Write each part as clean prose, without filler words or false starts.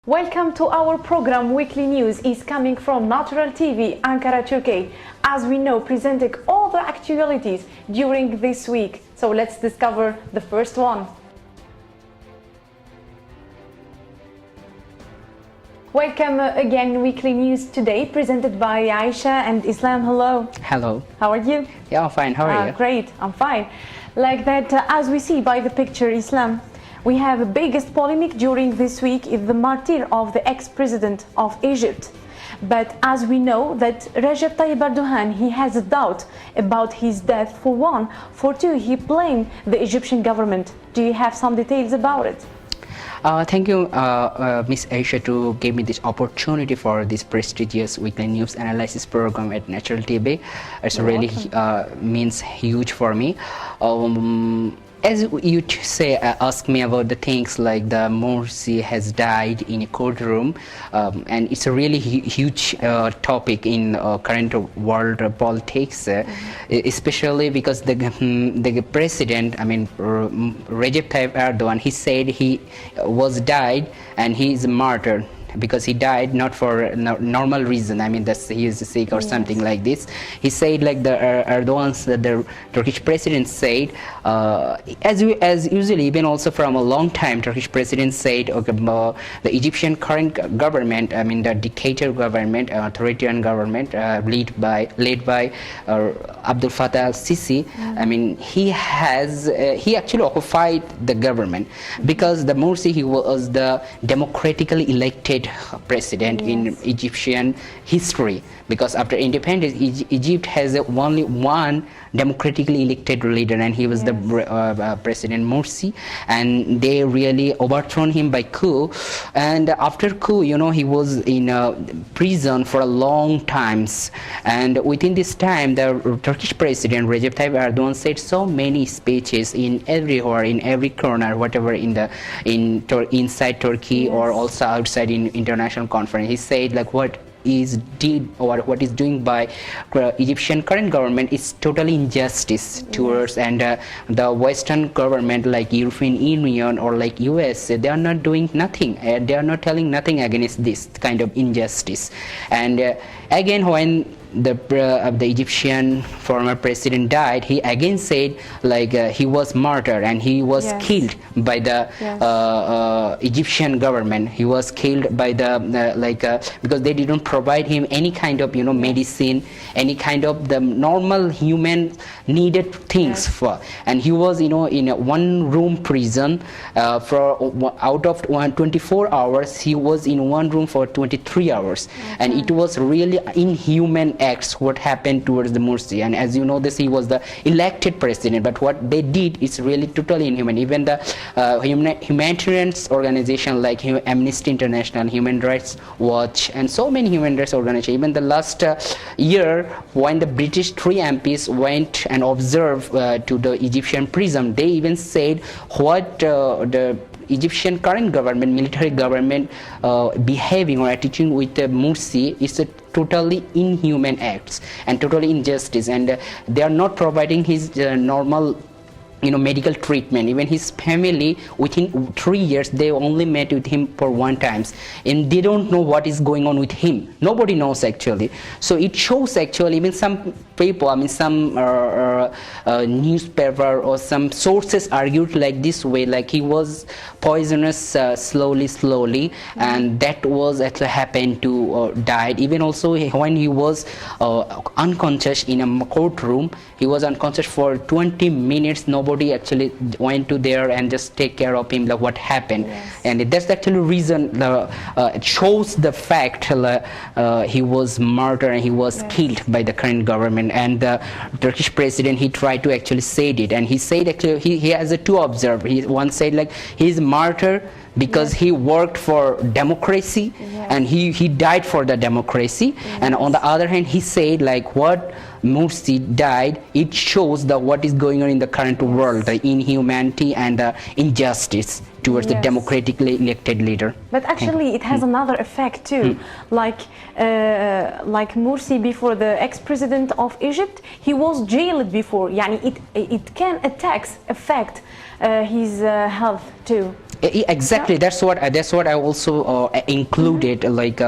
Welcome to our program. Weekly News is coming from Natural TV, Ankara, Turkey. As we know, presenting all the actualities during this week. So let's discover the first one. Welcome again, Weekly News today, presented by Aisha and Islam. Hello. Hello. How are you? Yeah, I'm fine. How are you? Great, I'm fine. Like that, as we see by the picture, Islam, we have the biggest polemic during this week is the martyr of the ex-president of Egypt. But as we know that Recep Tayyip Erdogan, he has a doubt about his death for one. For two, he blamed the Egyptian government. Do you have some details about it? Thank you, Miss Aisha, to give me this opportunity for this prestigious weekly news analysis program at Natural TV. It's really means huge for me. As you say, ask me about the things like the Morsi has died in a courtroom, and it's a really huge topic in current world politics, especially because the president, Recep Tayyip Erdogan, he said he was died and he is a martyr. Because he died not for normal reason, that he is sick or something like this. He said like the Erdogan's, the Turkish president said, as usually even also from a long time, Turkish president said, okay, the Egyptian current government, the dictator government, authoritarian government, led by Abdel Fattah al-Sisi. He actually occupied the government because the Morsi, he was the democratically elected president in Egyptian history, because after independence Egypt has only one democratically elected leader, and he was the President Morsi, and they really overthrown him by coup. And after coup, he was in prison for a long times, and within this time the Turkish president Recep Tayyip Erdogan said so many speeches in everywhere, in every corner, whatever inside Turkey or also outside in international conference. He said like what is doing by Egyptian current government is totally injustice towards, and the Western government like European Union or like US, they are not doing nothing, they are not telling nothing against this kind of injustice. And again, when the Egyptian former president died, he again said like he was martyred and he was killed by the Egyptian government. He was killed by the because they didn't provide him any kind of medicine, any kind of the normal human needed things for, and he was in a one room prison for out of 24 hours he was in one room for 23 hours, and it was really inhuman acts what happened towards the Morsi. And as you know this, he was the elected president, but what they did is really totally inhuman. Even the humanitarian organization like Amnesty International, Human Rights Watch, and so many human rights organizations, even the last year when the British 3 MPs went and observed to the Egyptian prison, they even said what the Egyptian current government, military government behaving or attitude with Morsi is a totally inhuman acts and totally injustice, and they are not providing his normal medical treatment. Even his family within 3 years they only met with him for one times, and they don't know what is going on with him. Nobody knows actually. So it shows actually, even some people, some newspaper or some sources argued like this way, like he was poisonous slowly, and that was actually happened to died. Even also when he was unconscious in a courtroom, he was unconscious for 20 minutes. Nobody actually went to there and just take care of him, like what happened. And that's actually reason it shows the fact he was murdered and he was killed by the current government. And the Turkish president, he tried to actually say it, and he said actually he has a two observe. He once said like he's martyr because he worked for democracy and he died for the democracy. And on the other hand, he said like what Morsi died, it shows what is going on in the current world, the inhumanity and the injustice towards the democratically elected leader. But actually it has another effect too. Like Morsi, before the ex-president of Egypt, he was jailed before. It can affect his health too. Exactly, Yeah. that's what I also included. Like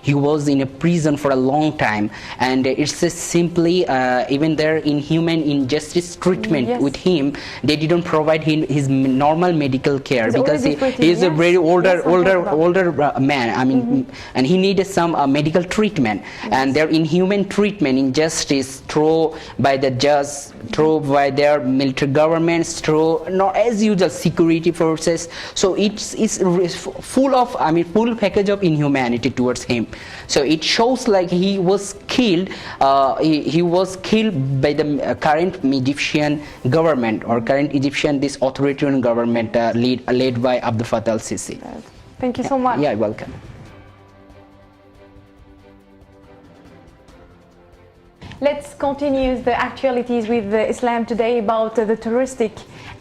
he was in a prison for a long time, and it's just simply even their inhuman injustice treatment Yes. with him. They didn't provide him his normal medical care He's because already 14, he is a yes. very older Yes, I'm talking about. man. I mean, and he needed some medical treatment, and their inhuman treatment, injustice through by the judge, through by their military governments, through not as usual security forces. So it's full of, I mean, full package of inhumanity towards him. So it shows like he was killed. He was killed by the current Egyptian government, or current Egyptian this authoritarian government led by Abdel Fattah al-Sisi. Thank you so much. Yeah, welcome. Let's continue the actualities with Islam today about the touristic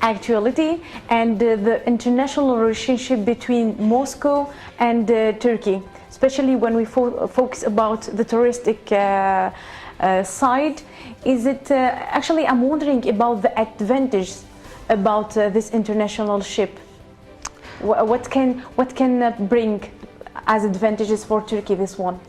actuality and the international relationship between Moscow and Turkey, especially when we focus about the touristic side. Is it actually, I'm wondering about the advantages about this international ship. What can bring as advantages for Turkey this one?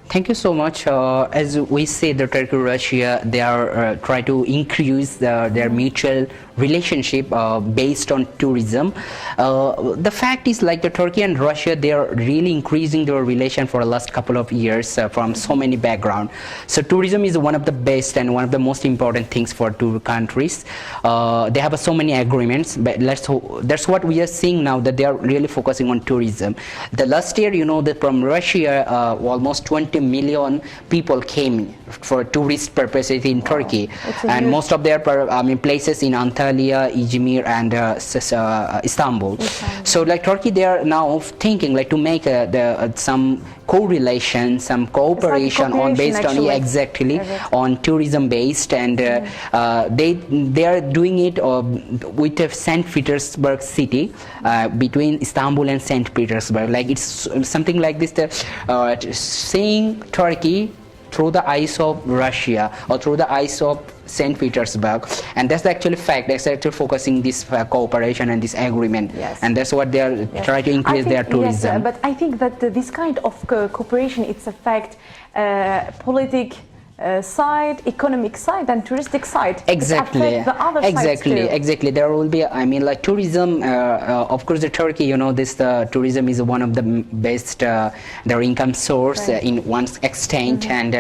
Thank you so much. As we say, the Turkey Russia, they are try to increase their mutual relationship based on tourism. The fact is, like the Turkey and Russia, they are really increasing their relation for the last couple of years from so many background. So tourism is one of the best and one of the most important things for two countries. They have so many agreements, but that's what we are seeing now, that they are really focusing on tourism. The last year, you know, that from Russia, almost 20 million people came for tourist purposes in Turkey, and most of their places in Antalya, Izmir, and Istanbul. So like Turkey, they are now thinking like to make some correlation, some cooperation on based on exactly on tourism based, and they are doing it with St. Petersburg city, between Istanbul and St. Petersburg. Like it's something like this, seeing Turkey through the eyes of Russia or through the eyes of St. Petersburg, and that's the actual fact. That's actually focusing this cooperation and this agreement, and that's what they are trying to increase their tourism. Yes, but I think that this kind of cooperation, it's affect politic side, economic side, and touristic side. Exactly. The other exactly. There will be, I mean, like tourism. Of course, the Turkey, you know, this tourism is one of the best their income source in one extent, and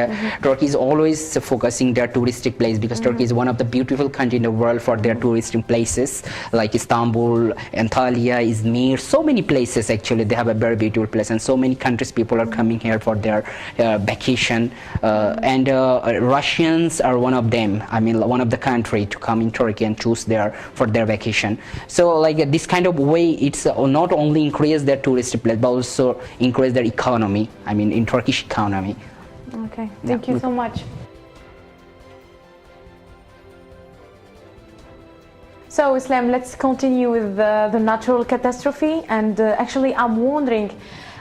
Turkey is always focusing their touristic place, because Turkey is one of the beautiful country in the world for their touristic places, like Istanbul, Antalya, Izmir. So many places actually. They have a very beautiful place, and so many countries people are coming here for their vacation, and Russians are one of them. I mean, one of the country to come in Turkey and choose there for their vacation. So like this kind of way, it's not only increase their tourist place, but also increase their economy. I mean, in Turkish economy. Okay, thank you so much. So Islam, let's continue with the natural catastrophe, and actually I'm wondering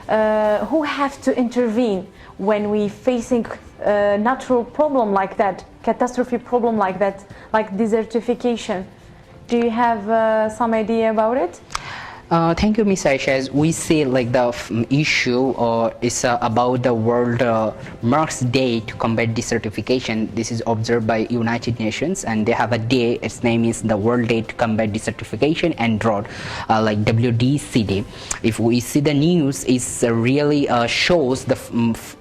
who have to intervene when we facing natural problem like that, catastrophe problem like that, like desertification. Do you have some idea about it? Thank you, Ms. Aisha. As we say, like the issue is about the World Marks Day to combat desertification. This is observed by United Nations, and they have a day. Its name is the World Day to combat desertification and drought, like WDCD. If we see the news, it really shows the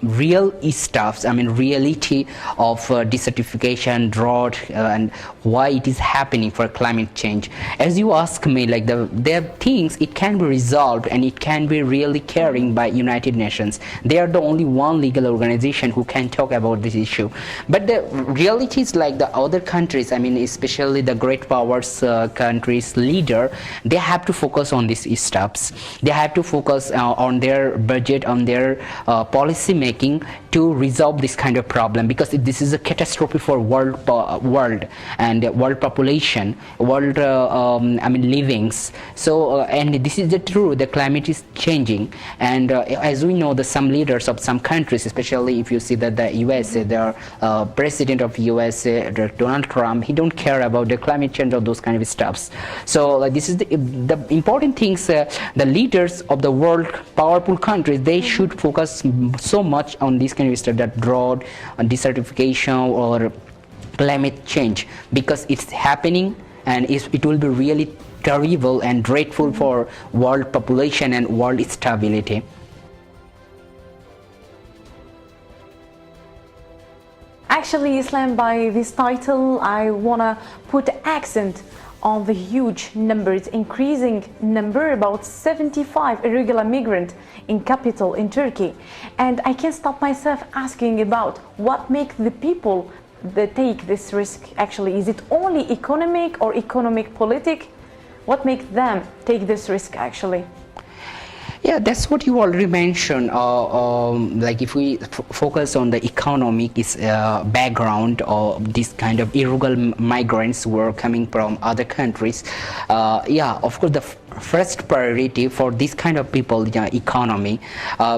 real stuffs. I mean, reality of desertification, drought, and why it is happening for climate change. As you ask me, like there are things it can be resolved, and it can be really caring by United Nations. They are the only one legal organization who can talk about this issue. But the reality is like the other countries, I mean, especially the great powers countries leader, they have to focus on these steps. They have to focus on their budget, on their policy making to resolve this kind of problem, because this is a catastrophe for world and world population, world I mean livings. So and mean, this is the true. The climate is changing, and as we know, some leaders of some countries, especially if you see that the USA, the president of USA, Donald Trump, he don't care about the climate change or those kind of stuffs. So this is the important things. The leaders of the world, powerful countries, they should focus so much on this kind of stuff, that drought, desertification, or climate change, because it's happening, and it will be really terrible and dreadful for world population and world stability. Actually, Islam, by this title, I want to put accent on the huge numbers, increasing number, about 75 irregular migrants in capital in Turkey. And I can't stop myself asking about what makes the people that take this risk actually. Is it only economic or economic politic? What makes them take this risk actually? Yeah, that's what you already mentioned. Like if we focus on the economic background of this kind of irregular migrants who are coming from other countries, yeah, of course the first priority for this kind of people, economy,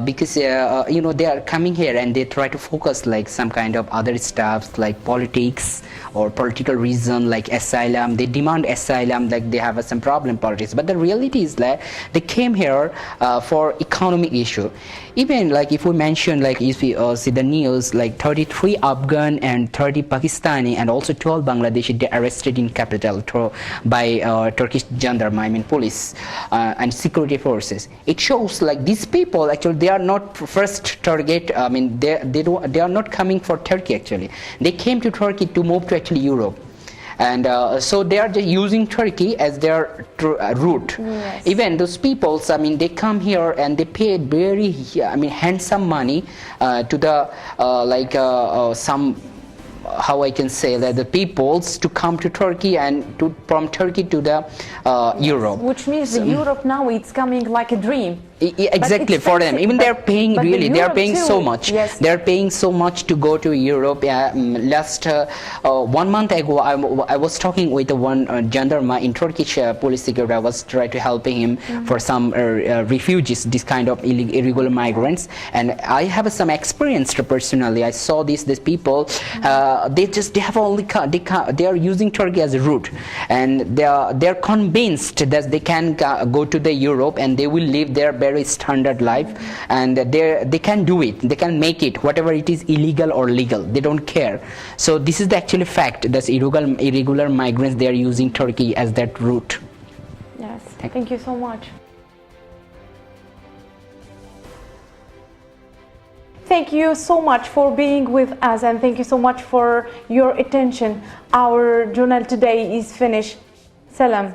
because you know, they are coming here and they try to focus like some kind of other stuff like politics or political reason, like asylum. They demand asylum, like they have some problem politics. But the reality is that they came here for economic issue. Even like if we mention, like if we see the news, like 33 Afghan and 30 Pakistani and also 12 Bangladeshi, they arrested in capital by Turkish gendarme, I mean police and security forces. It shows like these people actually, they are not first target. I mean, they are not coming for Turkey actually. They came to Turkey to move to actually Europe. And so they are just using Turkey as their route. Yes. Even those peoples, I mean, they come here and they pay very, I mean, handsome money to the some, how I can say that, the peoples to come to Turkey and from Turkey to the Europe. Which means so, Europe now it's coming like a dream. Exactly, for them. Even they are paying really. They are paying so much. Yes. They are paying so much to go to Europe. Last 1 month ago, I was talking with one gendarme in Turkish police security. I was trying to help him for some refugees, this kind of irregular migrants. And I have some experience personally. I saw these people. They are using Turkey as a route, and they are convinced that they can go to the Europe and they will live there very standard life, and they can do it, they can make it, whatever it is, illegal or legal, they don't care. So this is the actual fact, that irregular migrants, they are using Turkey as that route. Yes, thank you so much. Thank you so much for being with us, and thank you so much for your attention. Our journal today is finished. Salam.